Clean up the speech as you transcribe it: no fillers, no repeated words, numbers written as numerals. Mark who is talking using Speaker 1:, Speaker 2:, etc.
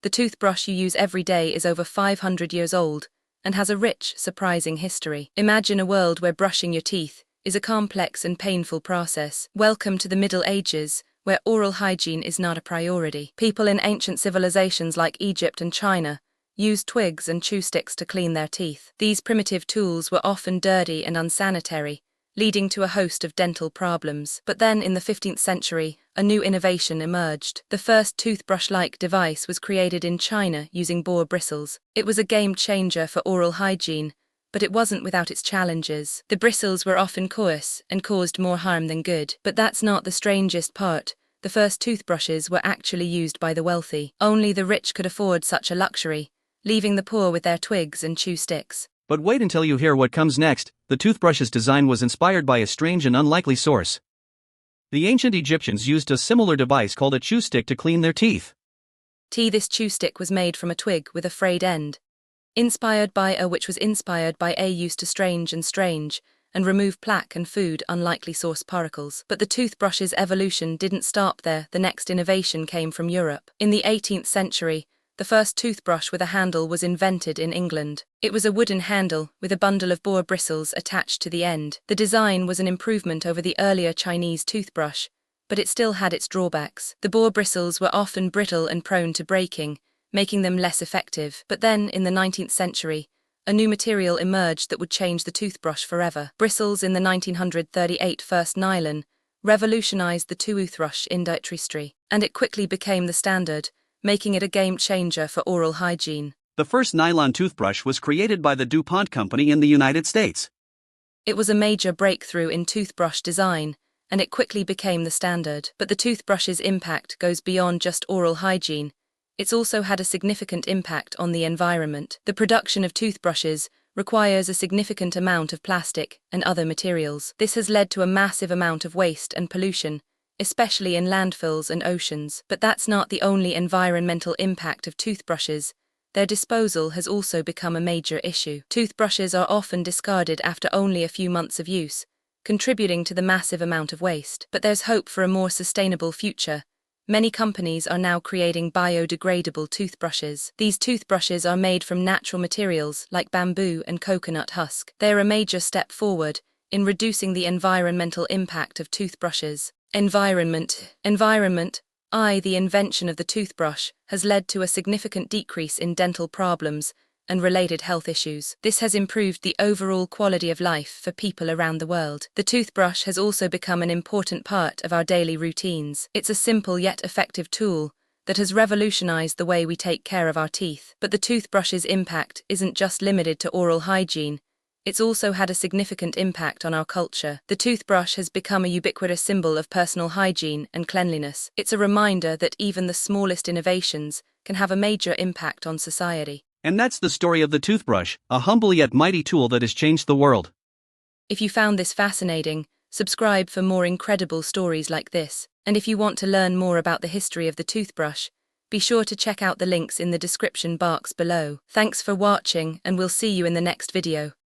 Speaker 1: The toothbrush you use every day is over 500 years old and has a rich, surprising history. Imagine a world where brushing your teeth is a complex and painful process. Welcome to the Middle Ages, where oral hygiene is not a priority. People in ancient civilizations like Egypt and China used twigs and chew sticks to clean their teeth. These primitive tools were often dirty and unsanitary, leading to a host of dental problems. But then, in the 15th century, a new innovation emerged. The first toothbrush-like device was created in China using boar bristles. It was a game changer for oral hygiene, but it wasn't without its challenges. The bristles were often coarse and caused more harm than good. But that's not the strangest part. The first toothbrushes were actually used by the wealthy. Only the rich could afford such a luxury, leaving the poor with their twigs and chew sticks.
Speaker 2: But wait until you hear what comes next. The toothbrush's design was inspired by a strange and unlikely source. The ancient Egyptians used a similar device called a chew stick to clean their teeth.
Speaker 1: This chew stick was made from a twig with a frayed end, inspired by a used to strange and remove plaque and food unlikely source particles. But the toothbrush's evolution didn't stop there. The next innovation came from Europe. In the 18th century, the first toothbrush with a handle was invented in England. It was a wooden handle with a bundle of boar bristles attached to the end. The design was an improvement over the earlier Chinese toothbrush, but it still had its drawbacks. The boar bristles were often brittle and prone to breaking, making them less effective. But then, in the 19th century, a new material emerged that would change the toothbrush forever. Bristles in the 1938 first nylon revolutionized the toothbrush industry, and it quickly became the standard, making it a game changer for oral hygiene.
Speaker 2: The first nylon toothbrush was created by the DuPont Company in the United States.
Speaker 1: It was a major breakthrough in toothbrush design, and it quickly became the standard. But the toothbrush's impact goes beyond just oral hygiene. It's also had a significant impact on the environment. The production of toothbrushes requires a significant amount of plastic and other materials. This has led to a massive amount of waste and pollution, especially in landfills and oceans. But that's not the only environmental impact of toothbrushes. Their disposal has also become a major issue. Toothbrushes are often discarded after only a few months of use, contributing to the massive amount of waste. But there's hope for a more sustainable future. Many companies are now creating biodegradable toothbrushes. These toothbrushes are made from natural materials like bamboo and coconut husk. They are a major step forward in reducing the environmental impact of toothbrushes. Environment. The invention of the toothbrush has led to a significant decrease in dental problems and related health issues. This has improved the overall quality of life for people around the world. The toothbrush has also become an important part of our daily routines. It's a simple yet effective tool that has revolutionized the way we take care of our teeth. But the toothbrush's impact isn't just limited to oral hygiene. It's also had a significant impact on our culture. The toothbrush has become a ubiquitous symbol of personal hygiene and cleanliness. It's a reminder that even the smallest innovations can have a major impact on society.
Speaker 2: And that's the story of the toothbrush, a humble yet mighty tool that has changed the world.
Speaker 1: If you found this fascinating, subscribe for more incredible stories like this. And if you want to learn more about the history of the toothbrush, be sure to check out the links in the description box below. Thanks for watching, and we'll see you in the next video.